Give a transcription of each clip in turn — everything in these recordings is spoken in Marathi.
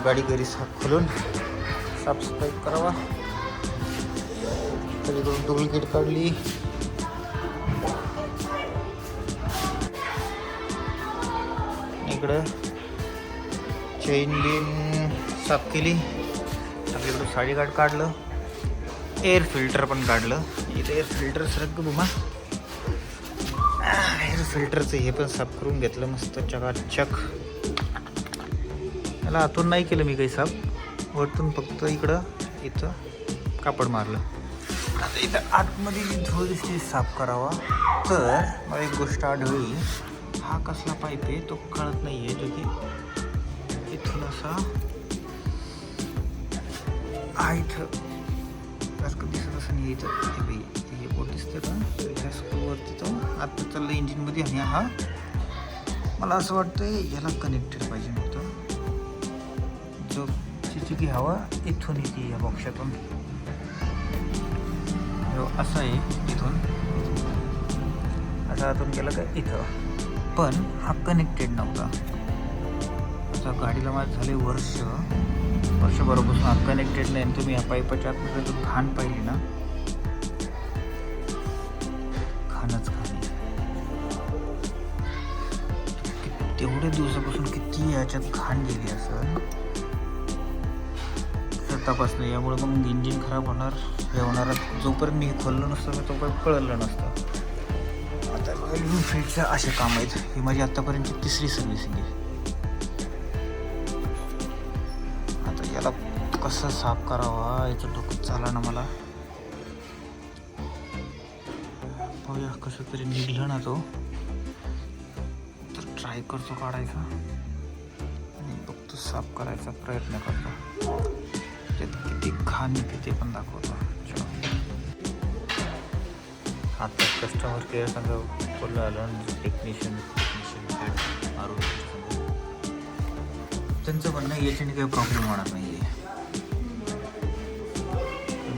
गाडी घरी साफ खोलून साफसफाई करावा. त्याच्याकडून डुप्लिकेट काढली. इकडं चेन बिन साफ केली. आपल्याकडं साडी गार्ड काढलं. एअर फिल्टर पण काढलं. इथं एअर फिल्टर सरक बुमा. एअर फिल्टरचं हे पण साफ करून घेतलं मस्त चकाचक. याला आतून नाही केलं मी काही साफ, वरतून फक्त इथं कापड मारलं. आता इथं आतमध्ये धूळ दिसली साफ करावा. तर मला एक गोष्ट आढळली, हा कसला पाईप आहे तो कळत नाही आहे. जो की इथून असा इथं सारखं दिसत असं नाही. इथं हे बोट दिसतं का, ह्या स्क्रूवरती तो आत चाललं इंजिनमध्ये. आणि हा मला असं वाटतं याला कनेक्टेड पाहिजे नव्हतं. जो की हवा इथून येते या बॉक्सातून, असं आहे. इथून असं आतून गेलं का इथं, पण हा कनेक्टेड नव्हता. आता गाडीला माझं झाले वर्षभरापासून हा कनेक्टेड नाही. तुम्ही या पाईपाच्या आतमध्ये जो घाण पाहिली ना, घाणच घाण. तेवढ्या दिवसापासून किती याच्यात घाण गेली असं तपास नाही. यामुळे मग इंजिन खराब होणार. हे होणार. जोपर्यंत मी खोललं नसतं तोपर्यंत कळलं नसतं. आता ऑइल फिल्टरचे असे काम आहेत. ही माझी आत्तापर्यंतची 3री सर्व्हिसिंग आहे. आता याला कसं साफ करावा याचं डोकं चाला ना मला. पाहूया कसं तरी निघलं ना तो, तर ट्राय करतो काढायचा आणि बघतो साफ करायचा प्रयत्न करतो. किती घाण किती पण दाखवतो. आता कस्टमर केअर संघ बोललं आलं, टेक्निशियन मारून त्यांचं म्हणणं याच्याने काही प्रॉब्लेम होणार नाही आहे.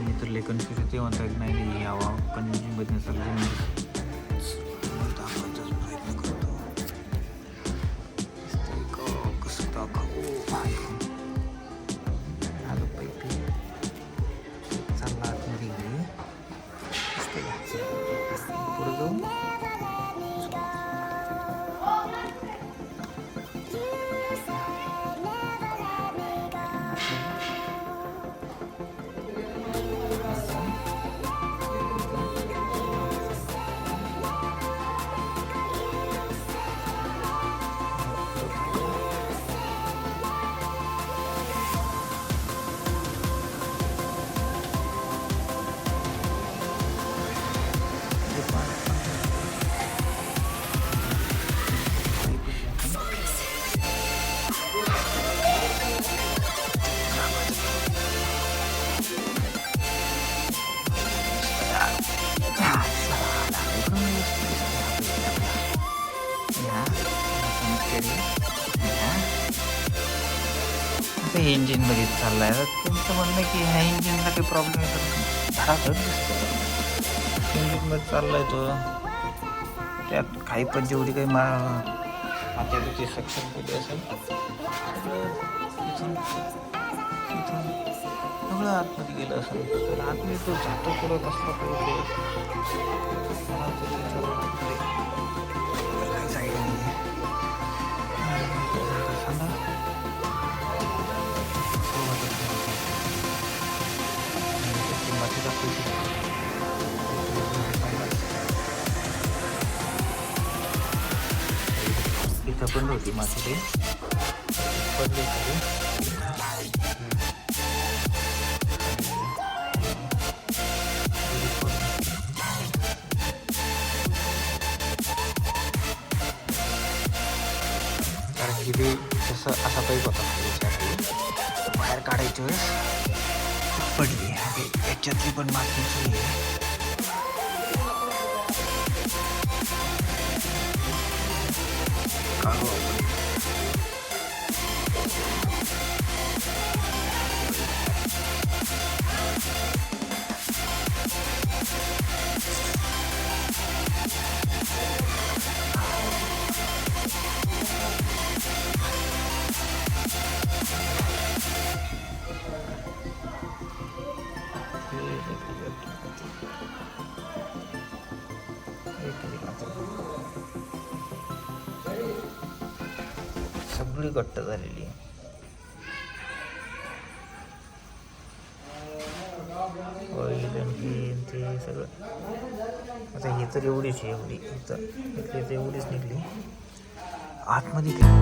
मी तर लेखन फिर ते म्हणतात नाही यावा, पण इंजिनमध्ये दाखवायचाच प्रयत्न करतो. कसं दाखवू. पुढे जाऊन हे इंजिनमध्ये चाललं आहे. तुमचं म्हणणं की ह्या इंजिनला काही प्रॉब्लेम येतो, धडाधड दिसतं इंजिनमध्ये चाललं आहे तो. त्यात काही पण जेवढी काही हाताची सक्षम केली असेल इथून सगळं आतमध्ये गेलं असेल. आतमध्ये तो जातो पुढं कसला पाहिजे काही साईड नाही सांगा. इथं पण होती माती ते पडली खाली. कारण की ते जसं असा पाईप होता बाहेर काढायच्या वेळेस पडली. याच्यातली पण मातीची सगळी घट्ट झालेली आहे. ऑइल आणि ते सगळं. आता ही तर एवढीच आहे, एवढी इथं इथली तर एवढीच निघली. आतमध्ये काय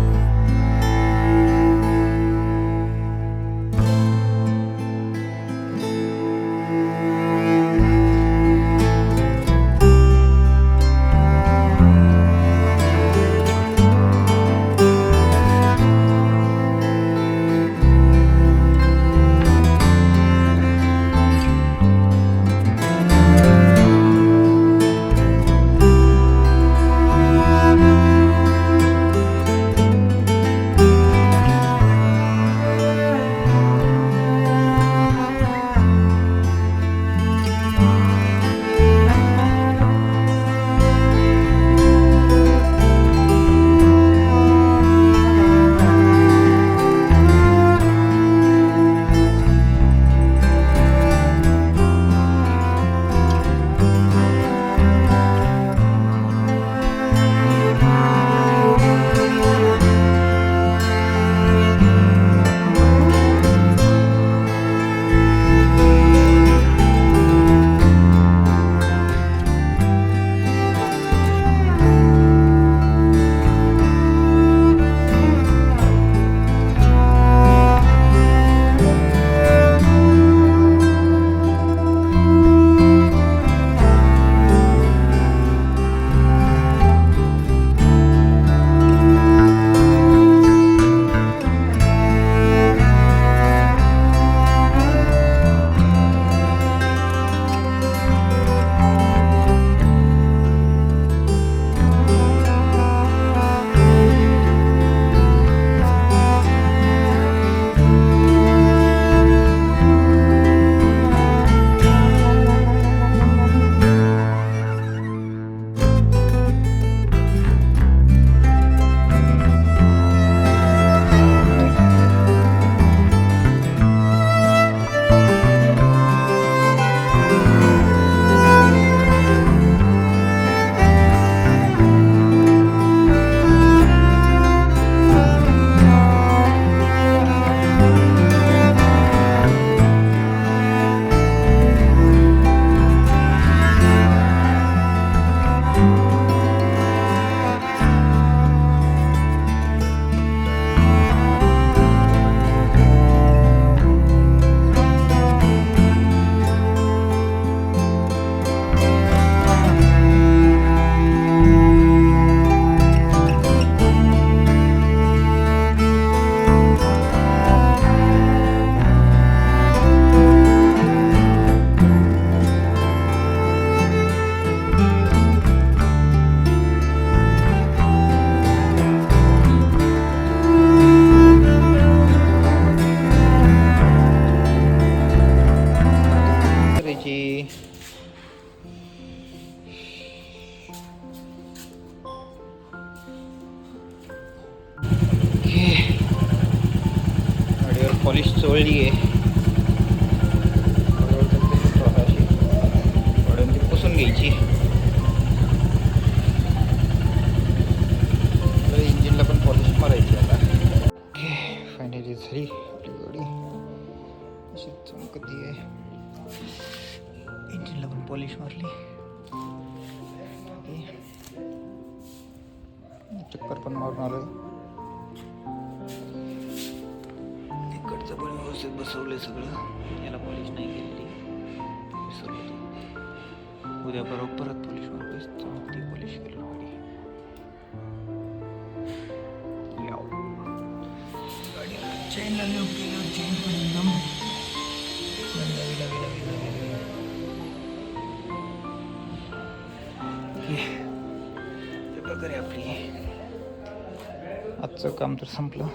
पॉलिश चोळली आहे. ती पुसून घ्यायची. इंजिनला पण पॉलिश मारायची आता. ओके, फायनली झाली आपली गाडी. अशी चमकती आहे. इंजिनला पण पॉलिश मारली. चक्कर पण मारून आलोय. इकडचं पण व्यवस्थित बसवलंय सगळं. याला पॉलिश नाही केलेली, विसरलो तो. उद्या परत पॉलिश मारतोय. ती पॉलिश केलं गाडी. गाडी चेन लावून केलं. चेन पण एकदम प्रकारे आपली आजचं काम तर संपलं.